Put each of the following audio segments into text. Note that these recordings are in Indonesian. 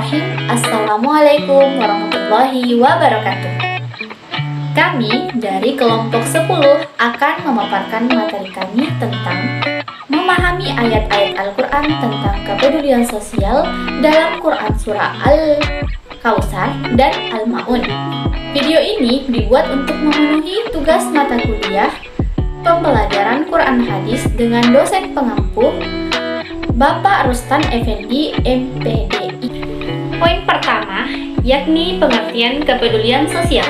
Bismillahirrahmanirrahim. Assalamualaikum warahmatullahi wabarakatuh. Kami dari kelompok 10 akan memaparkan materi kami tentang memahami ayat-ayat Al-Quran tentang kepedulian sosial dalam Quran Surah Al-Kautsar dan Al-Ma'un. Video ini dibuat untuk memenuhi tugas mata kuliah pembelajaran Quran Hadis dengan dosen pengampu Bapak Rustan Effendi, MPDI. Poin pertama, yakni pengertian kepedulian sosial.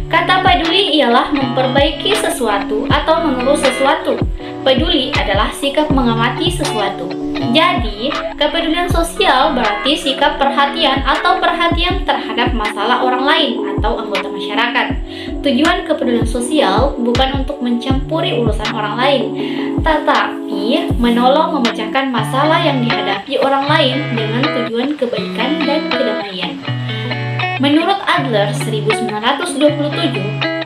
Kata peduli ialah memperbaiki sesuatu atau mengurus sesuatu. Peduli adalah sikap mengamati sesuatu. Jadi, kepedulian sosial berarti sikap perhatian atau perhatian terhadap masalah orang lain atau anggota masyarakat. Tujuan kepedulian sosial bukan untuk mencampuri urusan orang lain, tetapi menolong memecahkan masalah yang dihadapi orang lain dengan tujuan kebaikan dan kedamaian. Menurut Adler 1927,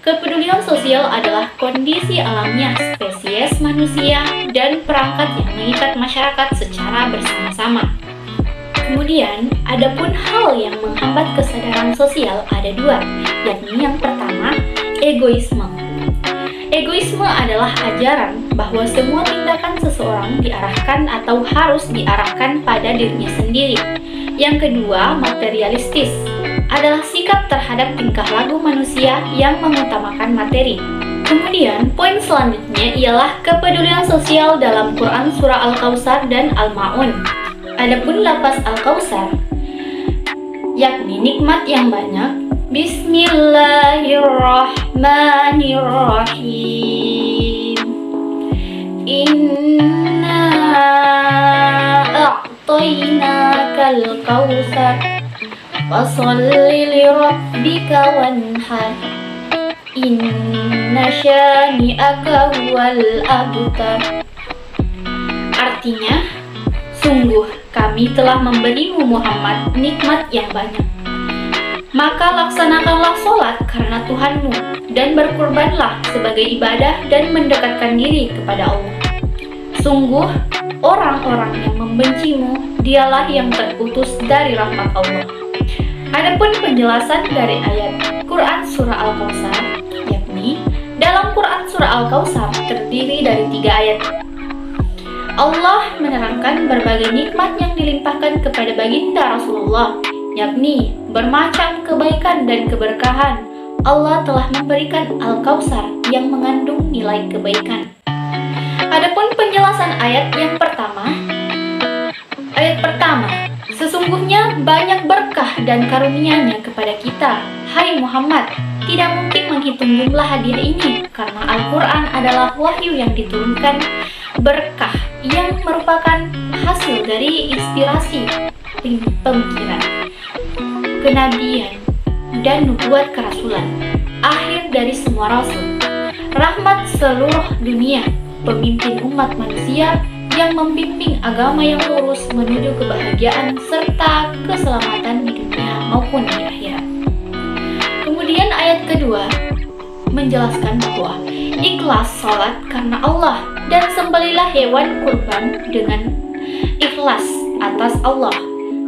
kepedulian sosial adalah kondisi alamiah spesies manusia dan perangkat yang mengikat masyarakat secara bersama-sama. Kemudian, adapun hal yang menghambat kesadaran sosial ada dua, yakni yang pertama, egoisme. Egoisme adalah ajaran bahwa semua tindakan seseorang diarahkan atau harus diarahkan pada dirinya sendiri. Yang kedua, materialistis adalah sikap terhadap tingkah laku manusia yang mengutamakan materi. Kemudian, poin selanjutnya ialah kepedulian sosial dalam Quran Surah Al-Kautsar dan Al-Ma'un. Adapun lafaz Al-Kautsar, yakni nikmat yang banyak. Bismillahirrahmanirrahim. Inna a'tainakal kautsar Fasholli lirabbika wanhar. Inna syani'aka huwal abtar. Artinya, sungguh kami telah memberimu Muhammad nikmat yang banyak. Maka laksanakanlah sholat karena Tuhanmu dan berkurbanlah sebagai ibadah dan mendekatkan diri kepada Allah. Sungguh, orang-orang yang membencimu dialah yang terputus dari rahmat Allah. Adapun penjelasan dari ayat Quran Surah Al-Kautsar, yakni dalam Quran Surah Al-Kautsar terdiri dari 3 ayat. Allah menerangkan berbagai nikmat yang dilimpahkan kepada baginda Rasulullah, yakni bermacam kebaikan dan keberkahan. Allah telah memberikan Al-Kautsar yang mengandung nilai kebaikan. Adapun penjelasan ayat yang pertama, sesungguhnya banyak berkah dan karunia-Nya kepada kita, hai Muhammad. Tidak mungkin menghitung jumlah hadiah ini, karena Al-Quran adalah wahyu yang diturunkan, berkah yang merupakan hasil dari inspirasi pemikiran, kenabian, dan nubuat kerasulan, akhir dari semua rasul, rahmat seluruh dunia, pemimpin umat manusia yang membimbing agama yang lurus menuju kebahagiaan serta keselamatan di dunia maupun di akhirat. Kemudian ayat kedua menjelaskan bahwa ikhlas sholat karena Allah dan sembelilah hewan kurban dengan ikhlas atas Allah.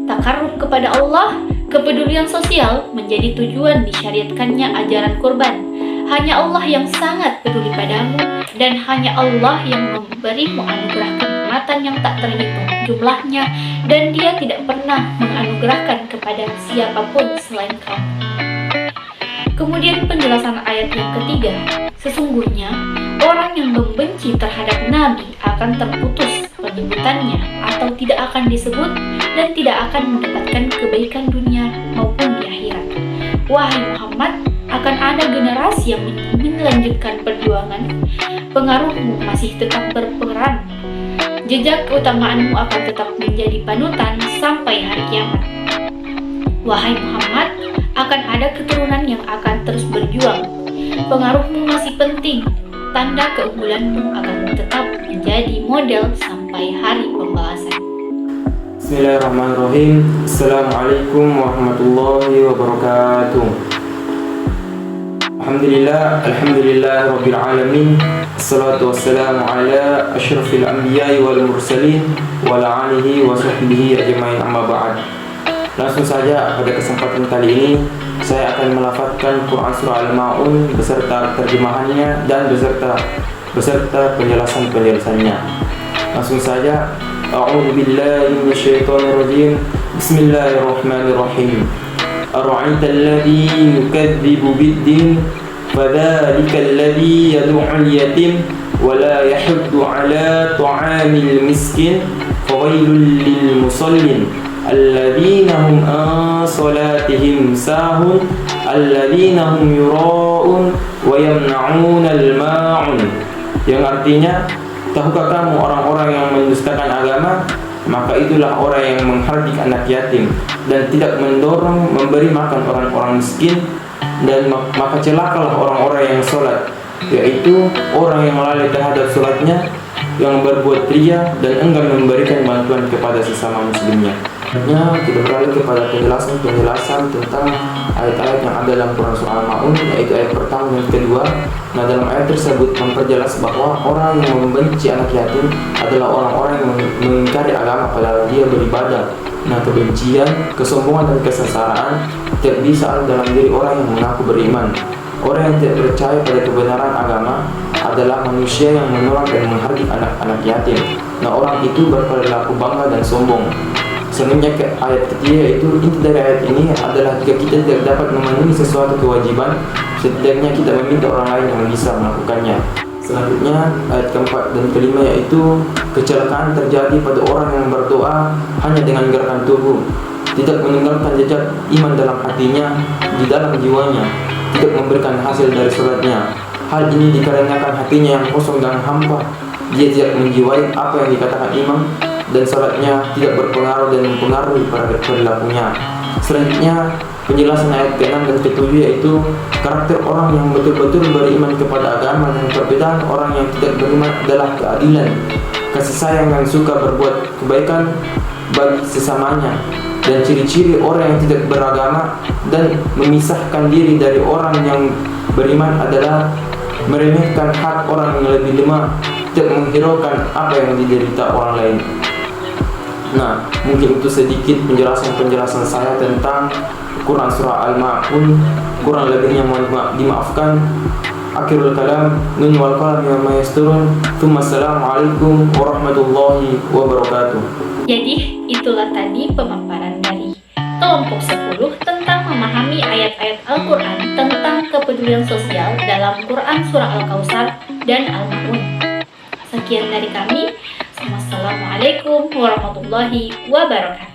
Takarrub kepada Allah, kepedulian sosial menjadi tujuan disyariatkannya ajaran kurban. Hanya Allah yang sangat peduli padamu, dan hanya Allah yang memberimu anugerah kenikmatan yang tak terhitung jumlahnya, dan Dia tidak pernah menganugerahkan kepada siapapun selain kamu. Kemudian penjelasan ayat yang ketiga, sesungguhnya orang yang membenci terhadap Nabi akan terputus penyebutannya atau tidak akan disebut dan tidak akan mendapatkan kebaikan dunia maupun di akhirat. Wahai Muhammad, akan ada generasi yang melanjutkan perjuangan, pengaruhmu masih tetap berperan, jejak keutamaanmu akan tetap menjadi panutan sampai hari kiamat. Wahai Muhammad, akan ada keturunan yang akan terus berjuang, pengaruhmu masih penting, tanda keunggulanmu akan tetap menjadi model sampai hari pembalasan. Bismillahirrahmanirrahim. Assalamualaikum warahmatullahi wabarakatuh. Alhamdulillah Rabbil Alamin. Assalatu wassalamu ala asyrafil anbiya'i wal mursalin wa ala alihi wa sahbihi ajma'in, amma ba'd. Langsung saja pada kesempatan kali ini saya akan melafazkan Quran Surah Al-Ma'un beserta terjemahannya dan beserta penjelasannya. Langsung saja. A'udzu billahi minasyaitonir rajim. Bismillahirrahmanirrahim. Ara'aita alladhi yukadzibu bid-din fadzalika alladhi yad'ul yatim wa la yahuddu 'ala ta'amil miskin fawailul lil musallin alladzina hum an salatihim sahun alladzina hum yura'un wa yamna'unal ma'un. Yang artinya, tahukah kamu orang-orang yang mendustakan agama? Maka itulah orang yang menghardik anak yatim dan tidak mendorong memberi makan orang-orang miskin, dan maka celakalah orang-orang yang sholat, yaitu orang yang lalai terhadap sholatnya, yang berbuat ria dan enggan memberikan bantuan kepada sesama muslimnya. Kita beralih kepada penjelasan tentang ayat-ayat yang ada dalam Quran Surah Al-Ma'un, yaitu ayat pertama dan kedua. Nah, dalam ayat tersebut memperjelas bahwa orang yang membenci anak yatim adalah orang-orang yang mengingkari agama padahal dia beribadah. Nah, kebencian, kesombongan dan kesesaraan tidak bisa ada dalam diri orang yang mengaku beriman. Orang yang tidak percaya pada kebenaran agama adalah manusia yang menolak dan menghardik anak-anak yatim. Nah, orang itu berperilaku bangga dan sombong. Selanjutnya ayat ketiga, yaitu inti dari ayat ini adalah jika kita tidak dapat memenuhi sesuatu kewajiban, setidaknya kita meminta orang lain yang bisa melakukannya. Selanjutnya ayat keempat dan kelima, yaitu kecelakaan terjadi pada orang yang berdoa hanya dengan gerakan tubuh, tidak meninggalkan jejak iman dalam hatinya, di dalam jiwanya, tidak memberikan hasil dari sholatnya. Hal ini dikarenakan hatinya yang kosong dan hampa, dia tidak menjiwai apa yang dikatakan imam, dan salatnya tidak berpengaruh dan mempengaruhi pada perilakunya. Selanjutnya penjelasan ayat ke-6 dan ke-7, yaitu karakter orang yang betul-betul beriman kepada agama, dan perbedaan orang yang tidak beriman adalah keadilan, kasih sayang yang suka berbuat kebaikan bagi sesamanya, dan ciri-ciri orang yang tidak beragama dan memisahkan diri dari orang yang beriman adalah meremehkan hak orang yang lebih lemah, tidak menghiraukan apa yang diderita orang lain. Nah, mungkin itu sedikit penjelasan saya tentang Quran Surah Al-Ma'un. Kurang lebihnya mohon dimaafkan. Akhirul kalam, nun wal qalam mimma yasturun. Assalamualaikum warahmatullahi wabarakatuh. Jadi, itulah tadi pemaparan dari kelompok 10 tentang memahami ayat-ayat Al-Quran tentang kepedulian sosial dalam Quran Surah Al-Kautsar dan Al-Ma'un. Sekian dari kami. Wassalamualaikum warahmatullahi wabarakatuh.